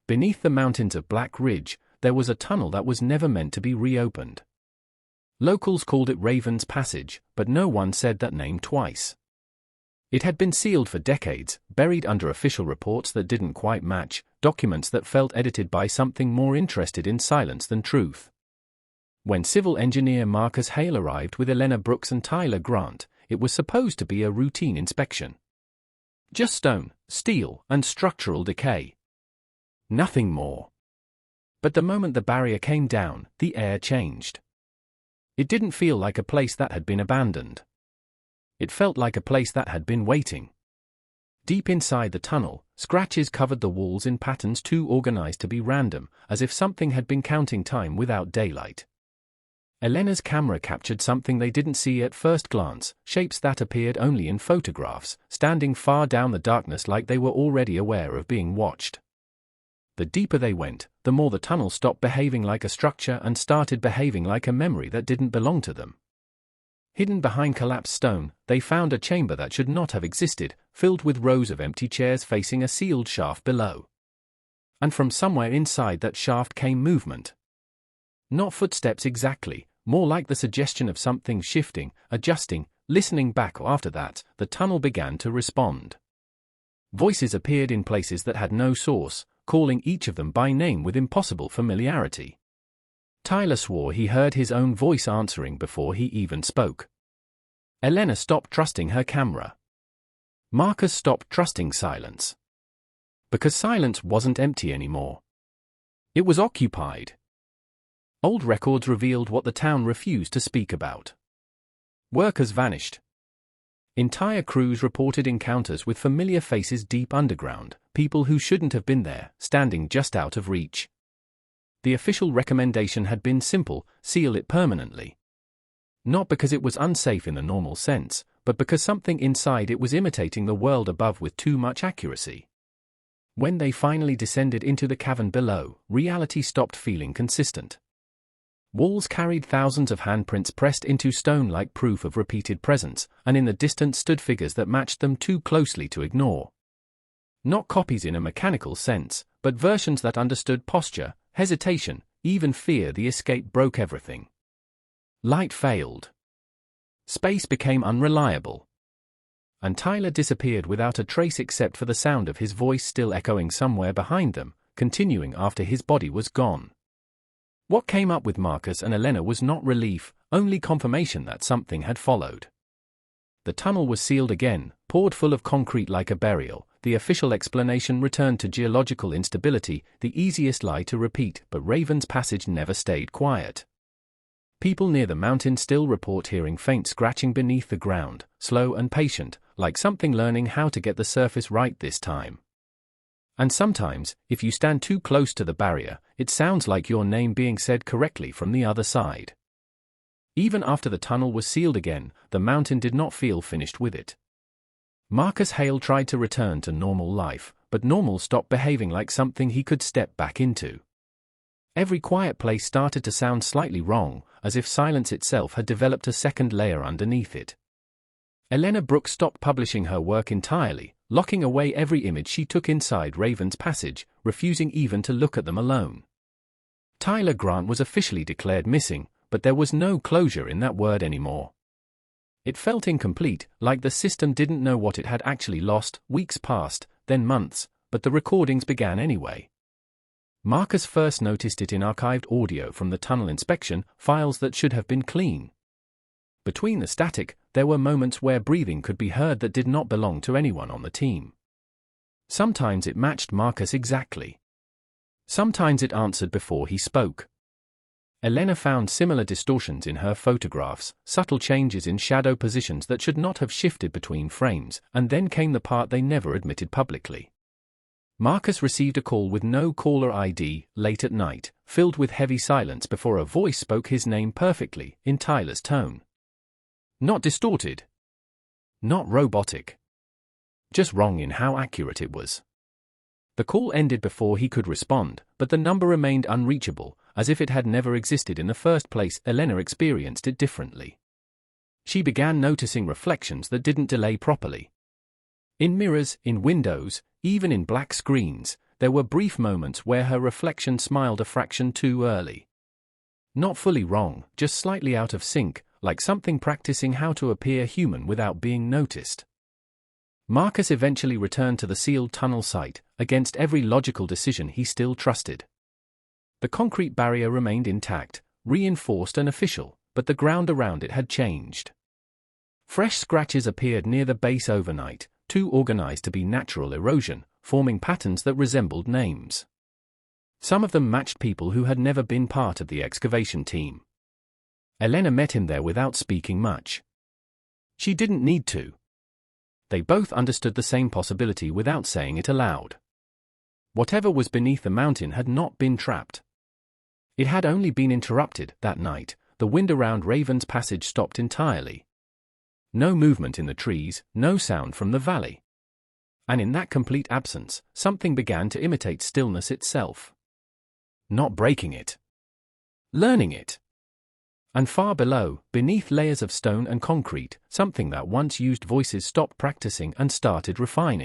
Beneath the mountains of Black Ridge, there was a tunnel that was never meant to be reopened. Locals called it Raven's Passage, but no one said that name twice. It had been sealed for decades, buried under official reports that didn't quite match, documents that felt edited by something more interested in silence than truth. When civil engineer Marcus Hale arrived with Elena Brooks and Tyler Grant, it was supposed to be a routine inspection. Just stone, steel, and structural decay. Nothing more. But the moment the barrier came down, the air changed. It didn't feel like a place that had been abandoned. It felt like a place that had been waiting. Deep inside the tunnel, scratches covered the walls in patterns too organized to be random, as if something had been counting time without daylight. Elena's camera captured something they didn't see at first glance, shapes that appeared only in photographs, standing far down the darkness like they were already aware of being watched. The deeper they went, the more the tunnel stopped behaving like a structure and started behaving like a memory that didn't belong to them. Hidden behind collapsed stone, they found a chamber that should not have existed, filled with rows of empty chairs facing a sealed shaft below. And from somewhere inside that shaft came movement. Not footsteps exactly, more like the suggestion of something shifting, adjusting, listening back. After that, the tunnel began to respond. Voices appeared in places that had no source, calling each of them by name with impossible familiarity. Tyler swore he heard his own voice answering before he even spoke. Elena stopped trusting her camera. Marcus stopped trusting silence. Because silence wasn't empty anymore. It was occupied. Old records revealed what the town refused to speak about. Workers vanished. Entire crews reported encounters with familiar faces deep underground, people who shouldn't have been there, standing just out of reach. The official recommendation had been simple: seal it permanently. Not because it was unsafe in the normal sense, but because something inside it was imitating the world above with too much accuracy. When they finally descended into the cavern below, reality stopped feeling consistent. Walls carried thousands of handprints pressed into stone like proof of repeated presence, and in the distance stood figures that matched them too closely to ignore. Not copies in a mechanical sense, but versions that understood posture, hesitation, even fear. The escape broke everything. Light failed. Space became unreliable. And Tyler disappeared without a trace except for the sound of his voice still echoing somewhere behind them, continuing after his body was gone. What came up with Marcus and Elena was not relief, only confirmation that something had followed. The tunnel was sealed again, poured full of concrete like a burial. The official explanation returned to geological instability, the easiest lie to repeat, but Raven's Passage never stayed quiet. People near the mountain still report hearing faint scratching beneath the ground, slow and patient, like something learning how to get the surface right this time. And sometimes, if you stand too close to the barrier, it sounds like your name being said correctly from the other side. Even after the tunnel was sealed again, the mountain did not feel finished with it. Marcus Hale tried to return to normal life, but normal stopped behaving like something he could step back into. Every quiet place started to sound slightly wrong, as if silence itself had developed a second layer underneath it. Elena Brooks stopped publishing her work entirely, locking away every image she took inside Raven's Passage, refusing even to look at them alone. Tyler Grant was officially declared missing, but there was no closure in that word anymore. It felt incomplete, like the system didn't know what it had actually lost. Weeks passed, then months, but the recordings began anyway. Marcus first noticed it in archived audio from the tunnel inspection, files that should have been clean. Between the static, there were moments where breathing could be heard that did not belong to anyone on the team. Sometimes it matched Marcus exactly. Sometimes it answered before he spoke. Elena found similar distortions in her photographs, subtle changes in shadow positions that should not have shifted between frames, and then came the part they never admitted publicly. Marcus received a call with no caller ID, late at night, filled with heavy silence before a voice spoke his name perfectly, in Tyler's tone. Not distorted. Not robotic. Just wrong in how accurate it was. The call ended before he could respond, but the number remained unreachable, as if it had never existed in the first place. Elena experienced it differently. She began noticing reflections that didn't delay properly. In mirrors, in windows, even in black screens, there were brief moments where her reflection smiled a fraction too early. Not fully wrong, just slightly out of sync, like something practicing how to appear human without being noticed. Marcus eventually returned to the sealed tunnel site, against every logical decision he still trusted. The concrete barrier remained intact, reinforced and official, but the ground around it had changed. Fresh scratches appeared near the base overnight, too organized to be natural erosion, forming patterns that resembled names. Some of them matched people who had never been part of the excavation team. Elena met him there without speaking much. She didn't need to. They both understood the same possibility without saying it aloud. Whatever was beneath the mountain had not been trapped. It had only been interrupted. That night, the wind around Raven's Passage stopped entirely. No movement in the trees, no sound from the valley. And in that complete absence, something began to imitate stillness itself. Not breaking it. Learning it. And far below, beneath layers of stone and concrete, something that once used voices stopped practicing and started refining.